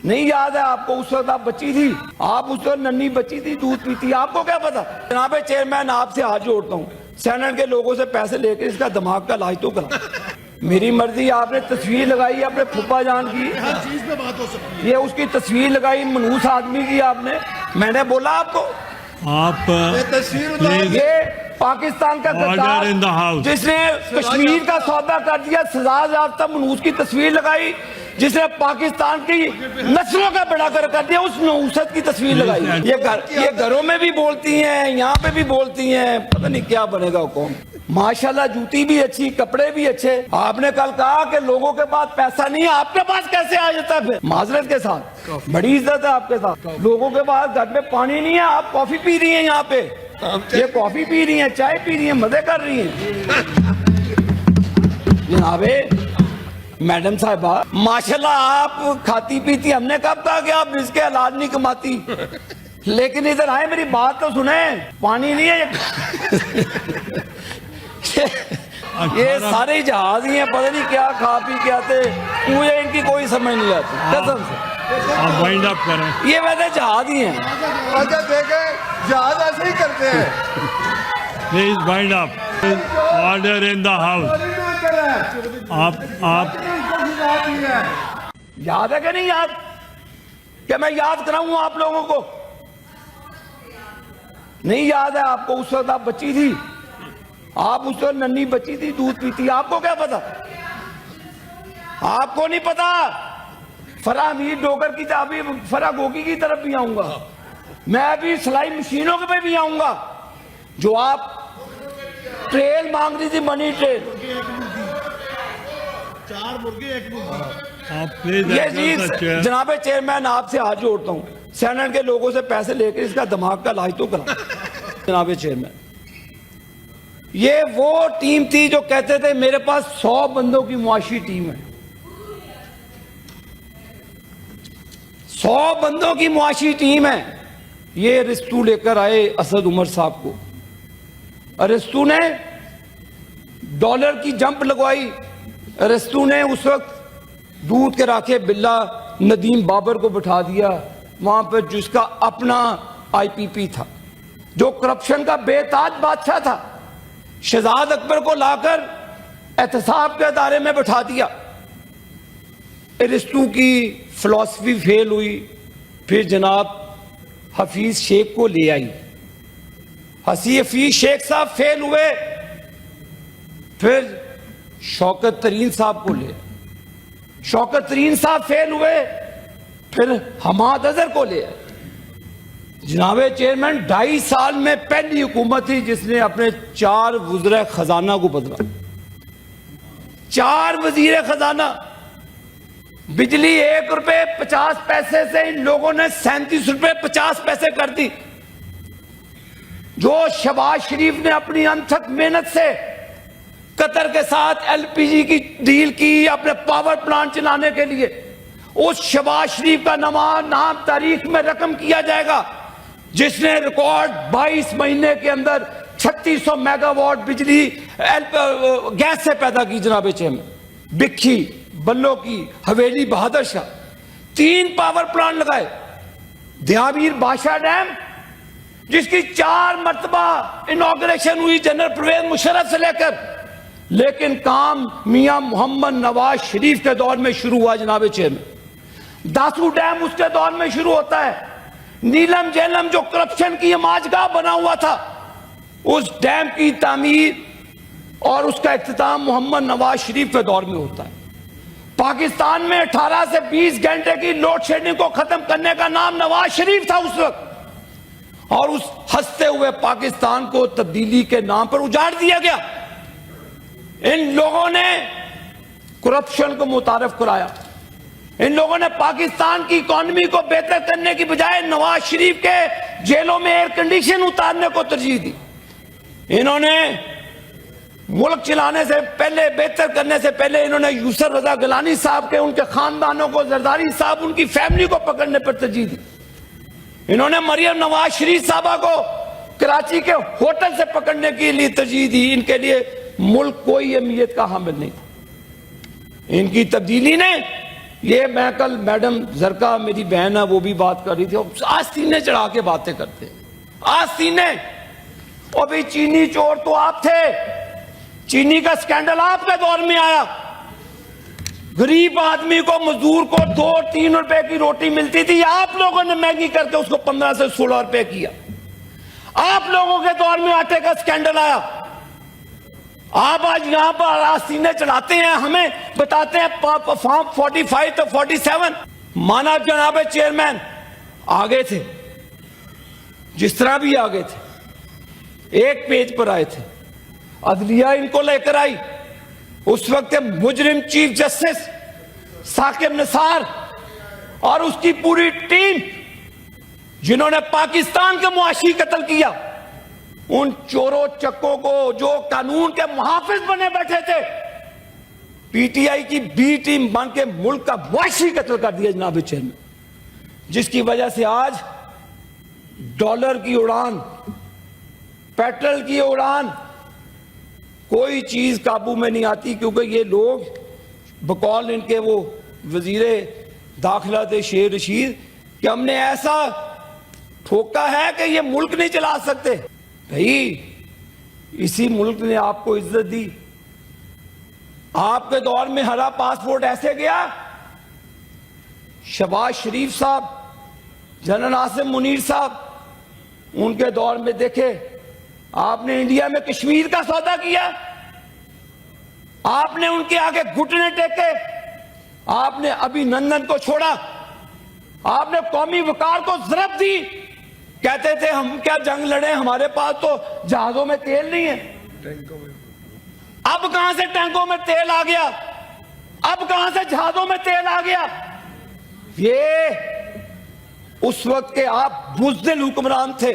नहीं याद है आपको? उस वक्त आप बच्ची थी, आप उस वक्त नन्ही बच्ची थी, दूध पीती, आपको क्या पता? जनाब चेयरमैन, आपसे हाथ जोड़ता हूँ, सेनेट के लोगों से पैसे लेकर इसका दिमाग का इलाज तो करा। मेरी मर्जी, आपने तस्वीर लगाई अपने फुप्पा जान की, हर चीज पे बात हो सकती है। ये उसकी तस्वीर लगाई मनूस आदमी की आपने, मैंने बोला आपको आप ये पाकिस्तान का गद्दार जिसने कश्मीर का सौदा कर दिया, सजा याफ्ता मनूस की तस्वीर लगाई, जिसने पाकिस्तान की नस्लों का बेड़ा कर दिया, उस नौसत की तस्वीर लगाई। ये घरों में भी बोलती हैं, यहाँ पे भी बोलती हैं, पता नहीं क्या बनेगा कौन। माशाल्लाह जूती भी अच्छी, कपड़े भी अच्छे। आपने कल कहा कि लोगों के पास पैसा नहीं है, आपके पास कैसे आ जाता है? फिर माजरत के साथ बड़ी इज्जत है आपके साथ। लोगों के पास घर में पानी नहीं है, आप कॉफी पी रही हैं यहाँ पे, ये कॉफी पी रही हैं, चाय पी रही हैं, मजे कर रही हैं। जनाबे मैडम साहिबा, माशाल्लाह आप खाती पीती, हमने कब कहा कि आप इसके औलाद नहीं कमाती? लेकिन इधर आए, मेरी बात तो सुने, पानी नहीं है ये सारे जहाज ही हैं, पता नहीं क्या खा पी के आते, मुझे इनकी कोई समझ नहीं आती कसम से। वाइंड अप करें, ये वैसे जहाज ही हैं, जहाज ऐसे ही करते हैं। Please wind up, order in the house. आप याद है कि नहीं याद? क्या मैं याद कराऊं आप लोगों को? नहीं याद है आपको? उस वक्त आप बच्ची थी, आप उस वक्त नन्ही बच्ची थी, दूध पीती, आपको क्या पता? आपको नहीं पता? फराह मीर डोगर की अभी फराह गोगी की तरफ भी आऊंगा मैं, अभी सिलाई मशीनों के पे भी आऊंगा। जो आप ट्रेल मांग रही थी, मनी ट्रेल, 4 मुर्गे 1 मुर्गी। आप प्लीज ये चीज जनाब चेयरमैन, आपसे हाथ जोड़ता हूँ, सेनेट के लोगों से पैसे लेकर इसका दिमाग का इलाज तो करा। जनाब चेयरमैन, ये वो टीम थी जो कहते थे मेरे पास 100 बंदों की मुआशी टीम है, 100 बंदों की मुआशी टीम है। ये रिस्तू लेकर आए असद उमर साहब को, रिस्तू ने डॉलर की जंप लगवाई, रिस्तू ने उस वक्त दूध के राखे बिल्ला नदीम बाबर को बिठा दिया वहां पर, जिसका अपना IPP था, जो करप्शन का बेताज बादशाह था, शहजाद अकबर को लाकर एहतसाब के अदारे में बिठा दिया। रिस्तू की फिलॉसफी फेल हुई, फिर जनाब हफीज शेख को ले आई, हफीज शेख साहब फेल हुए, फिर शौकत तरीन साहब को ले, शौकत तरीन साहब फेल हुए, फिर हमाद अजहर को ले। जनाबे चेयरमैन, 2.5 साल में पहली हुकूमत थी जिसने अपने 4 वज़ीर खजाना को बदला, 4 वज़ीर खजाना। बिजली 1 रुपए 50 पैसे से इन लोगों ने 37 रुपए 50 पैसे कर दी। जो शहबाज शरीफ ने अपनी अनथक मेहनत से कतर के साथ LPG की डील की अपने पावर प्लांट चलाने के लिए, उस शहबाज शरीफ का नाम तारीख में रकम किया जाएगा जिसने रिकॉर्ड 22 महीने के अंदर 3600 मेगावाट बिजली गैस से पैदा की। जनाबे चेयरमैन, बिक्खी, बल्लो की हवेली, बहादुर शाह, 3 पावर प्लांट लगाए। दियावीर बादशाह डैम, जिसकी 4 मरतबा इनॉग्रेशन हुई जनरल परवेज मुशर्रफ से लेकर, लेकिन काम मियां मोहम्मद नवाज शरीफ के दौर में शुरू हुआ। जनाबे चेयरमैन, दासू डैम उसके दौर में शुरू होता है। नीलम झेलम जो करप्शन की माजगाह बना हुआ था, उस डैम की तामीर और उसका इख्तिताम मोहम्मद नवाज शरीफ के दौर में होता है। पाकिस्तान में 18 से 20 घंटे की लोड शेडिंग को खत्म करने का नाम नवाज शरीफ था उस वक्त, और उस हंसते हुए पाकिस्तान को तब्दीली के नाम पर उजाड़ दिया गया। इन लोगों ने करप्शन को मुतारफ कराया, इन लोगों ने पाकिस्तान की इकोनॉमी को बेहतर करने की बजाय नवाज शरीफ के जेलों में एयर कंडीशन उतारने को तरजीह दी। इन्होंने मुल्क चलाने से पहले, बेहतर करने से पहले, इन्होंने यूसुफ रजा गिलानी साहब के, उनके खानदानों को, जरदारी साहब, उनकी फैमिली को पकड़ने पर तरजीह दी। इन्होंने मरियम नवाज शरीफ साहबा को कराची के होटल से पकड़ने के लिए तरजीह दी। इनके लिए मुल्क कोई अहमियत का हामिल नहीं। इनकी तब्दीली ने ये मैं कल मैडम जरका मेरी बहन है वो भी बात कर रही थी, आज सीने चढ़ा के बातें करते हैं, आज सीने। और भी चीनी चोर तो आप थे, चीनी का स्कैंडल आपके दौर में आया। गरीब आदमी को, मजदूर को 2-3 रुपए की रोटी मिलती थी, आप लोगों ने महंगी करके उसको 15 से 16 रुपए किया। आप लोगों के दौर में आटे का स्कैंडल आया। आप आज यहां पर आज सीने चढ़ाते हैं, हमें बताते हैं फॉर्म 45 तो 47। माना जनाब चेयरमैन आगे थे, जिस तरह भी आगे थे, एक पेज पर आए थे, अदलिया इनको लेकर आई। उस वक्त मुजरिम चीफ जस्टिस साकिब निसार और उसकी पूरी टीम, जिन्होंने पाकिस्तान का मुआशी कत्ल किया, उन चोरों चक्कों को जो कानून के मुहाफिज बने बैठे थे, पीटीआई की बी टीम बन के मुल्क का मुआशी कत्ल कर दिया जनाब चेयरमैन, जिसकी वजह से आज डॉलर की उड़ान, पेट्रोल की उड़ान, कोई चीज काबू में नहीं आती। क्योंकि ये लोग बकौल इनके वो वजीरे दाखिला थे शेर रशीद कि हमने ऐसा ठोका है कि ये मुल्क नहीं चला सकते। भाई इसी मुल्क ने आपको इज्जत दी। आपके दौर में हरा पासपोर्ट ऐसे गया, शहबाज शरीफ साहब, जनरल आसिम मुनीर साहब, उनके दौर में देखे आपने इंडिया में कश्मीर का सौदा किया, आपने उनके आगे घुटने टेके, आपने अभिनंदन को छोड़ा, आपने कौमी वकार को ज़रब दी। कहते थे हम क्या जंग लड़े, हमारे पास तो जहाजों में तेल नहीं है। अब कहां से टैंकों में तेल आ गया, अब कहां से जहाजों में तेल आ गया। ये उस वक्त के आप बुज़दिल हुक्मरान थे।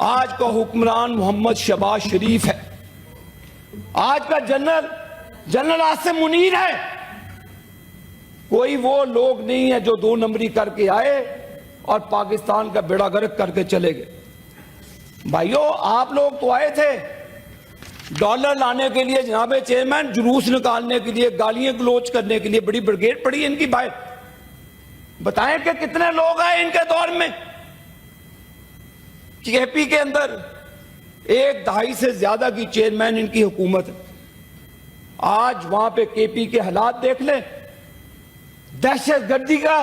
आज का हुक्मरान मोहम्मद शहबाज शरीफ है, आज का जनरल आसिम मुनीर है। कोई वो लोग नहीं है जो 2 नंबरी करके आए और पाकिस्तान का बेड़ा गर्क करके चले गए। भाइयों आप लोग तो आए थे डॉलर लाने के लिए जनाब चेयरमैन, जुलूस निकालने के लिए, गालियां गलोच करने के लिए, बड़ी ब्रिगेड पड़ी इनकी बाहर। बताएं कि कितने लोग आए इनके दौर में। केपी के अंदर 1 दहाई से ज्यादा की चेयरमैन इनकी हुकूमत है। आज वहां पे केपी के हालात देख लें, दहशतगर्दी का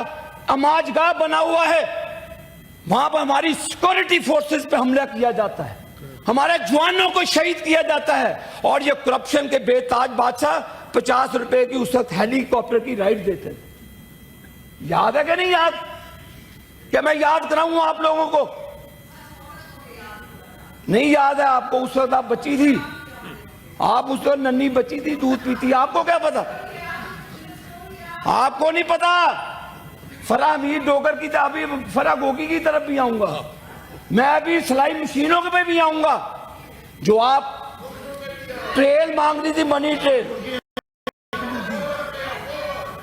अमाजगाह बना हुआ है। वहां पर हमारी सिक्योरिटी फोर्सेस पे हमला किया जाता है, हमारे जवानों को शहीद किया जाता है। और ये करप्शन के बेताज बादशाह 50 रुपए की उस वक्त हेलीकॉप्टर की राइड देते थे। याद है कि नहीं याद? क्या मैं याद कराऊं आप लोगों को? नहीं याद है आपको? उस वक्त आप बच्ची थी, आप उस वक्त नन्ही बच्ची थी, दूध पीती, आपको क्या पता? आपको नहीं पता। फराह मीर डोगर की तरफ भी, फराह गोगी की तरफ भी आऊंगा मैं, अभी सिलाई मशीनों के पे भी आऊंगा। जो आप ट्रेल मांग रही थी, मनी ट्रेल,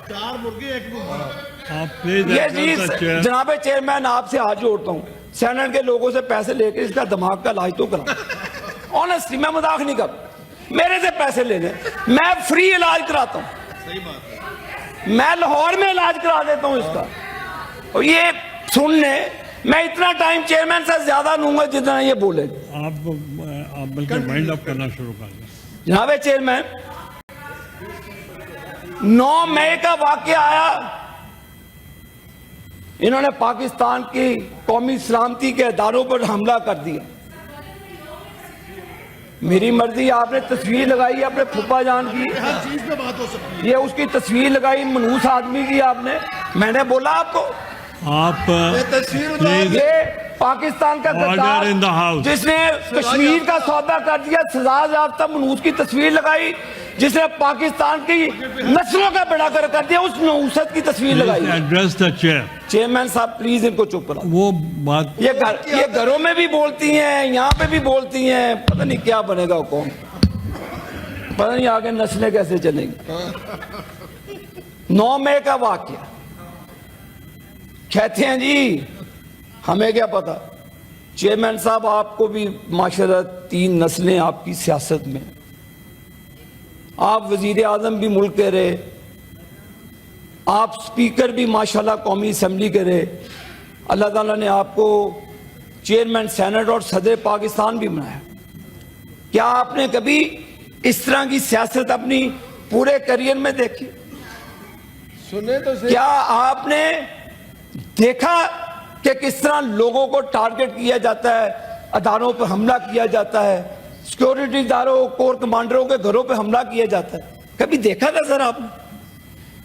4 मुर्गे 1 मुर्गा। आप प्लीज ये चीज जनाब चेयरमैन आपसे हाथ जोड़ता हूं, सेनेट के लोगों से पैसे लेकर इसका दिमाग का इलाज तो करा। ऑनेस्टली मैं मजाक नहीं कर, मेरे से पैसे लेने, मैं फ्री इलाज कराता हूं। सही बात है। मैं लाहौर में इलाज करा देता हूं इसका। और ये सुनने मैं इतना टाइम चेयरमैन से ज्यादा लूंगा जितना ये बोले। आप बल्कि वाइंड अप करना शुरू कर दें। जनाब चेयरमैन, 9 मई का वाकया आया, इन्होंने पाकिस्तान की कौमी सलामती के इदारों पर हमला कर दिया। मेरी मर्जी, आपने तस्वीर लगाई अपने फूफा जान की, हर चीज पे बात हो सकती है। ये उसकी तस्वीर लगाई मनहूस आदमी की आपने। मैंने बोला आपको आप तस्वीर प्लीज ये पाकिस्तान का गद्दार Order in the house. जिसने कश्मीर का सौदा कर दिया, सजा याफ्ता मनहूस की तस्वीर लगाई, जिसने पाकिस्तान की नस्लों का बेड़ा कर दिया, उस नहूसत की तस्वीर लगाई। Address the chair. चेयरमैन साहब प्लीज इनको चुप करा। वो बात ये घरों में भी बोलती हैं, यहाँ पे भी बोलती हैं, पता नहीं क्या बनेगा कौन, पता नहीं आगे नस्लें कैसे चलेंगी। 9 मई का वाकया, कहते हैं जी हमें क्या पता। चेयरमैन साहब आपको भी माशरत 3 नस्लें आपकी सियासत में, आप वजीर आजम भी मुल्क के रहे, आप स्पीकर भी माशाल्लाह कौमी असम्बली के रहे, अल्लाह ताला ने आपको चेयरमैन सेनेट और सदर पाकिस्तान भी बनाया। क्या आपने कभी इस तरह की सियासत अपनी पूरे करियर में देखी? सुने तो सही। क्या आपने देखा कि किस तरह लोगों को टारगेट किया जाता है, अदारों पर हमला किया जाता है, सिक्योरिटी इदारों कोर कमांडरों के घरों पर हमला किया जाता है? कभी देखा था सर आपने?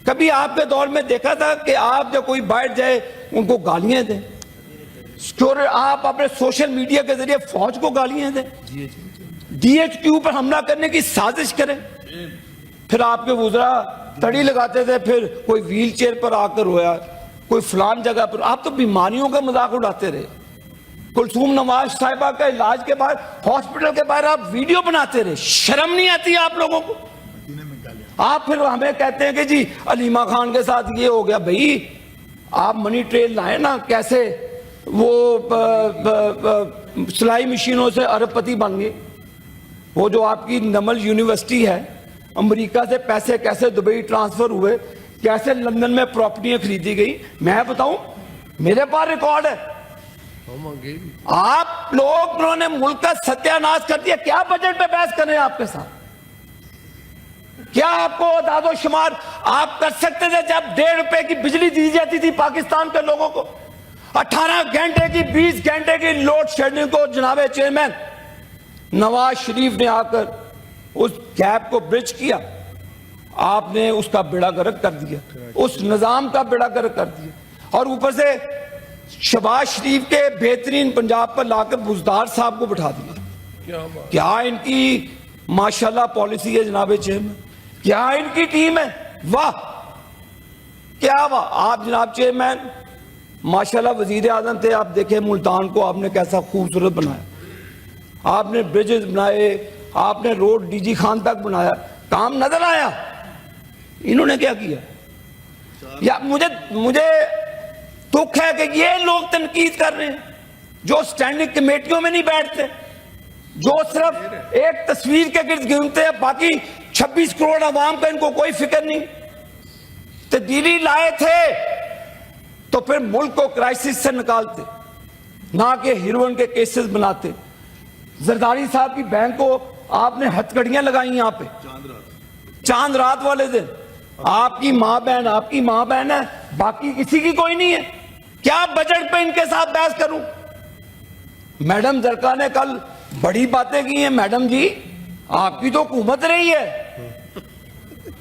कभी आपके दौर में देखा था कि आप जब कोई बैठ जाए उनको गालियां दें? आप अपने सोशल मीडिया के जरिए फौज को गालियां दें, DHQ पर हमला करने की साजिश करें, फिर आपके वुज़रा तड़ी लगाते थे, फिर कोई व्हील चेयर पर आकर रोया, कोई फलान जगह पर। आप तो बीमारियों का मजाक उड़ाते रहे। कुलसूम नवाज साहिबा का इलाज के बाद हॉस्पिटल के बाहर आप वीडियो बनाते रहे। शर्म नहीं आती आप लोगों को? आप फिर हमें कहते हैं कि जी अलीमा खान के साथ ये हो गया। भाई आप मनी ट्रेल लाए ना, कैसे वो सिलाई मशीनों से अरबपति बन गए। वो जो आपकी नमल यूनिवर्सिटी है, अमेरिका से पैसे कैसे दुबई ट्रांसफर हुए, कैसे लंदन में प्रॉपर्टियां खरीदी गई, मैं बताऊं, मेरे पास रिकॉर्ड है। आप लोगों ने मुल्क का सत्यानाश कर दिया। क्या बजट पे बहस कर रहे हैं आपके साथ? क्या आपको दादो शुमार आप कर सकते थे जब 1.5 रुपए की बिजली दी जाती थी पाकिस्तान के लोगों को? 18 घंटे की 20 घंटे की लोड शेडिंग को जनाबे चेयरमैन नवाज शरीफ ने आकर उस गैप को ब्रिज किया। आपने उसका बेड़ा गर्क कर दिया, उस निजाम का बेड़ा गर्क कर दिया, और ऊपर से शहबाज शरीफ के बेहतरीन पंजाब पर लाकर बुजदार साहब को बिठा दिया। क्या इनकी माशाल्लाह पॉलिसी है जनाबे चेयरमैन? क्या इनकी टीम है? वाह क्या वाह। आप जनाब चेयरमैन माशाल्लाह वजीर आजम थे, आप देखें मुल्तान को आपने कैसा खूबसूरत बनाया, आपने ब्रिजेस बनाए, आपने रोड DG खान तक बनाया, काम नजर आया। इन्होंने क्या किया? या मुझे दुख है कि ये लोग तनकीद कर रहे हैं जो स्टैंडिंग कमेटियों में नहीं बैठते, जो सिर्फ एक तस्वीर के गिर्द घूमते हैं, बाकी 26 करोड़ आवाम का इनको कोई फिक्र नहीं। तब्दीली लाए थे तो फिर मुल्क को क्राइसिस से निकालते, ना कि हीरोइन के केसेस बनाते। जरदारी साहब की बहन को आपने हथकड़ियां लगाई यहां पे चांद रात वाले दिन। आपकी मां बहन है, बाकी किसी की कोई नहीं है। क्या बजट पे इनके साथ बहस करूं? मैडम जरका ने कल बड़ी बातें की हैं। मैडम जी आपकी तो हुकूमत रही है,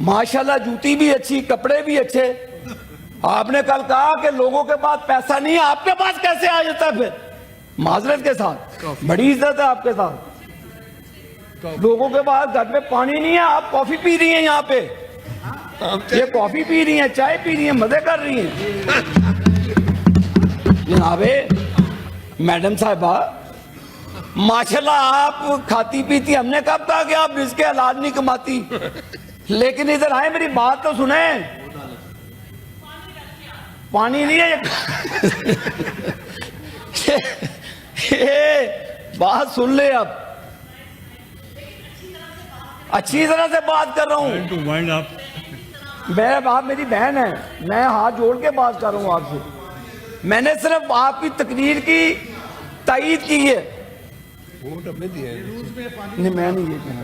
माशाल्लाह जूती भी अच्छी, कपड़े भी अच्छे। आपने कल कहा कि लोगों के पास पैसा नहीं है, आपके पास कैसे आ जाता है? फिर माजरत के साथ बड़ी इज्जत है आपके साथ। लोगों के पास घर में पानी नहीं है, आप कॉफी पी रही हैं यहाँ पे, ये कॉफी पी रही हैं, चाय पी रही हैं, मजे कर रही हैं। जनाबे मैडम साहिबा माशाल्लाह आप खाती पीती, हमने कब कहा कि आप इसके हालात नहीं कमाती? लेकिन इधर आए, मेरी बात तो सुने। पानी नहीं है ये बात सुन ले। अब अच्छी तरह से बात कर रहा हूं मैं, आप मेरी बहन है, मैं हाथ जोड़ के बात कर रहा हूं आपसे। मैंने सिर्फ आपकी तकरीर की तायीद की है, वोट अपने दिए नहीं मैं नहीं ये कहना।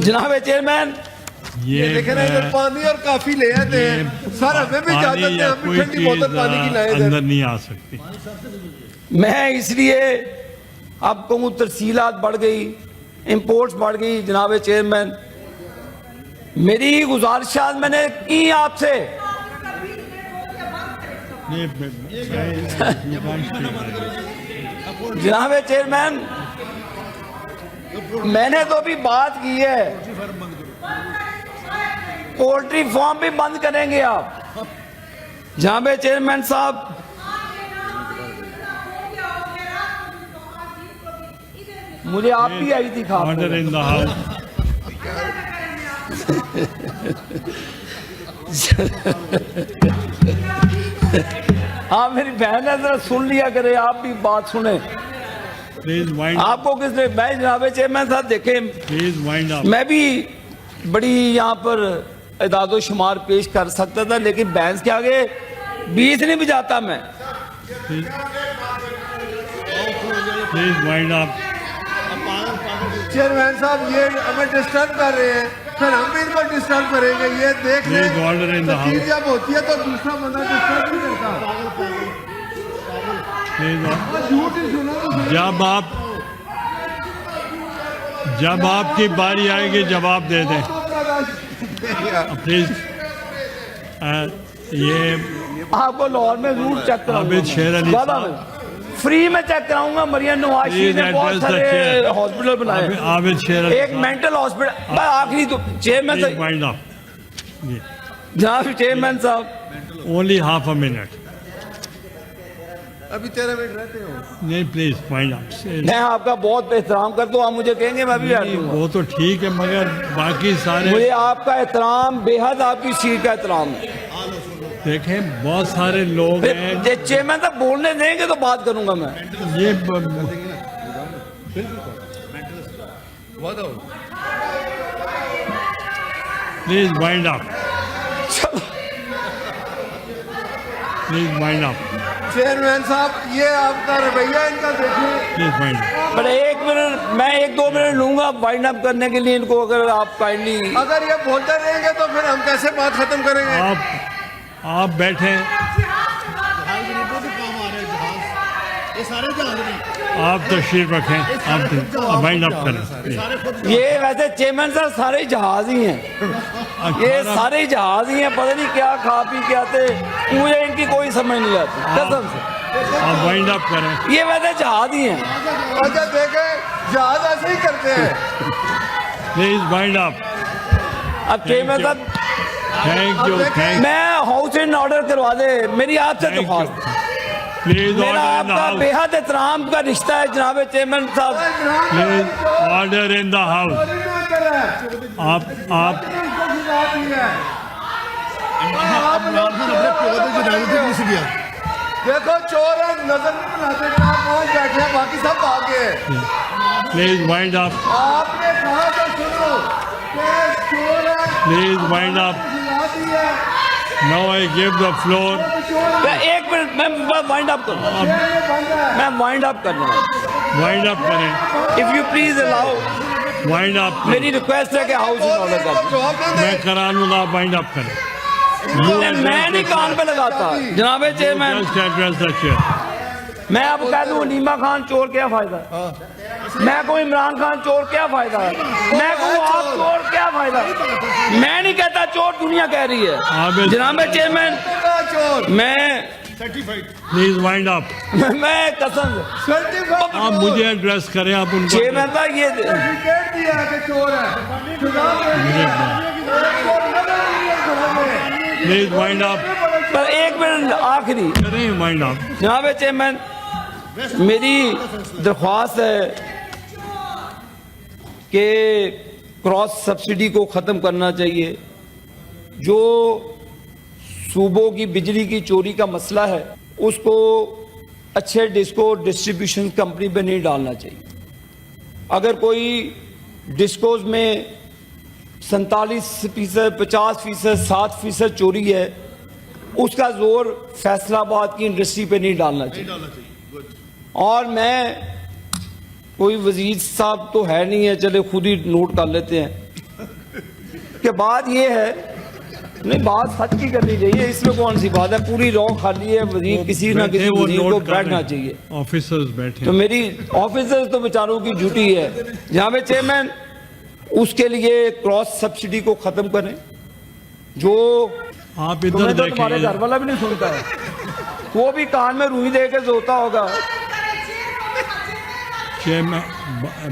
जनाब चेयरमैन ये देखे ना, इधर पानी और काफी ले आते हैं सर, हमें भी इजाजत है, हम भी ठंडी बोतल पानी की लाए अंदर नहीं आ सकती। मैं इसलिए अब कहूँ तरसीलात बढ़ गई, इंपोर्ट्स बढ़ गई। जनाब चेयरमैन मेरी गुजारिशात मैंने की आपसे। जनाब चेयरमैन मैंने तो अभी बात की है, पोल्ट्री फार्म भी बंद करेंगे आप। जनाब चेयरमैन साहब मुझे आप भी आई थी खा। Order in the house. आप मेरी बहन है, जरा सुन लिया करे, आप भी बात सुने। प्लीज वाइंड आपको किसने? मैं जनाब चेयरमैन साहब देखें, प्लीज वाइंड अप। मैं भी बड़ी यहाँ पर इदादो शुमार पेश कर सकता था, लेकिन बैंस के आगे 20 नहीं बजाता मैं। Please wind up. चेयरमैन साहब ये हमें डिस्टर्ब कर रहे हैं, फिर हम भी इनको डिस्टर्ब करेंगे। ये देख ले Please order in the तकरीर house. जब होती है तो दूसरा बंदा डिस्टर्ब नहीं करता। प्लीज और झूठ ही सुनो तो सही। जब आपकी बारी आएगी जवाब दे दें प्लीज। ये आपको लाहौर में जरूर चेक आबिद शेर अली कराऊंगा, फ्री में चेक कराऊंगा। मरियम नवाज शरीफ ने Please बहुत address the सारे chair. हॉस्पिटल बनाए, आबिद शेर अली एक मेंटल हॉस्पिटल। आखिरी तो चेयरमैन प्लीज साहब, वाइंड अप। जनाब चेयरमैन साहब, ओनली हाफ अ मिनट। अभी 13 मिनट रहते हो। नहीं प्लीज वाइंड अप। मैं आपका बहुत एहतराम करता हूँ, आप मुझे कहेंगे मैं भी बैठ दूंगा। वो तो ठीक है मगर बाकी सारे मुझे आपका एहतराम, बेहद आपकी सीट का एहतराम है। देखें बहुत सारे लोग हैं। चेयरमैन साहब बोलने देंगे तो बात करूंगा मैं। ये please wind up. Please wind up. Chairman साहब ये आपका रवैया इनका देखिए। Please wind up. पर एक मिनट, मैं 1-2 मिनट लूंगा वाइंड अप करने के लिए इनको, अगर आप काइंडली। अगर ये बोलते रहेंगे तो फिर हम कैसे बात खत्म करेंगे? आप बैठे, आप तशरीफ रखें, आप वाइंड अप करें। ये वैसे चेयरमैन साहब सारे जहाज ही हैं, ये सारे जहाज ही हैं, पता नहीं क्या खा पी के आते, मुझे इनकी कोई समझ नहीं आती कसम से। आप वाइंड अप करें। ये वैसे जहाज ही हैं। अच्छा देखें जहाज ऐसे ही करते हैं। Please wind up. अब चेयरमैन साहब, थैंक यू। थैंक मैं हाउस इन ऑर्डर करवा दे, मेरी आपसे दरख्वास्त है। प्लीज मेरा ऑर्डर इन द आपका हाउस। बेहद एहतराम का रिश्ता है जनाब चेयरमैन साहब। Please order in the house. आप देखो चोर है, नजर नहीं बनाते, कहाँ पहुंच बैठे हैं, बाकी सब भागे हैं। Please wind up. आपने कहा तो सुनो कि चोर है, प्लीज वाइंड अप। सुना दी है, now I give the floor. चोर है, मैं 1 मिनट, मैं वाइंड अप करूँ, ये बंद है। मैं वाइंड अप करना है। वाइंड अप करें। If you please allow, wind up. मेरी रिक्वेस्ट है कि हाउस इन ऑर्डर कर दें। जवाब ना दे। मैं करा लूंगा। वाइंड अप करें। मैं नहीं कान पे लगाता जनाब chairman. Just address the chair. मैं अब कह दूं नीमा खान चोर, क्या फायदा? मैं को इमरान खान चोर, क्या फायदा? मैं को आप चोर, क्या फायदा? मैं नहीं कहता चोर, दुनिया कह रही है जनाब चेयरमैन। चोर मैं प्लीज वाइंड अप। मैं कसम से सर्टिफिकेट आप मुझे एड्रेस करें। आप उनको चेयरमैन साहब ये दिया है कि चोर है। प्लीज वाइंड अप पर 1 मिनट आखिरी करें। Wind up. जनाब चेयरमैन, मेरी दरख्वास्त है कि क्रॉस सब्सिडी को ख़त्म करना चाहिए। जो सूबों की बिजली की चोरी का मसला है उसको अच्छे डिस्को डिस्ट्रीब्यूशन कंपनी पे नहीं डालना चाहिए। अगर कोई डिस्कोज में 47%, 50%, 7% चोरी है, उसका जोर फैसलाबाद की इंडस्ट्री पे नहीं डालना चाहिए। और मैं, कोई वजीर साहब तो है नहीं है, चले खुद ही नोट कर लेते हैं कि बात ये है, नहीं बात सच की करनी चाहिए, इसमें कौन सी बात है? पूरी रॉ खाली है, वजीर किसी ना किसी वजीर को बैठना चाहिए। ऑफिसर्स बैठे। तो मेरी ऑफिसर्स तो बेचारों की ड्यूटी है। जहाँ पे चेयरमैन, उसके लिए क्रॉस सब्सिडी को खत्म करें। जो आप इधर तुम्हें तो तुम्हारे देखें। घर वाला भी नहीं सुनता है, वो भी कान में रुई दे के सोता होगा।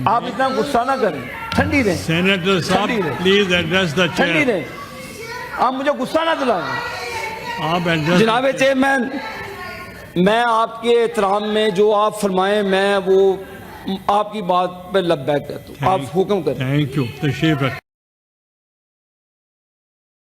आप इतना गुस्सा ना करें, ठंडी रहें, सेनेटर साहब ठंडी रहे। प्लीज एड्रेस द ठंडी चेयर। रहें, आप मुझे गुस्सा ना दिलाएं। आप एड्रेस। जनाब चेयरमैन, मैं आपके एहतराम में जो आप फरमाएं, मैं वो आपकी बात पे लब्बैक कहता हूँ। आप हुक्म करें। Thank you. तशरीफ रखें।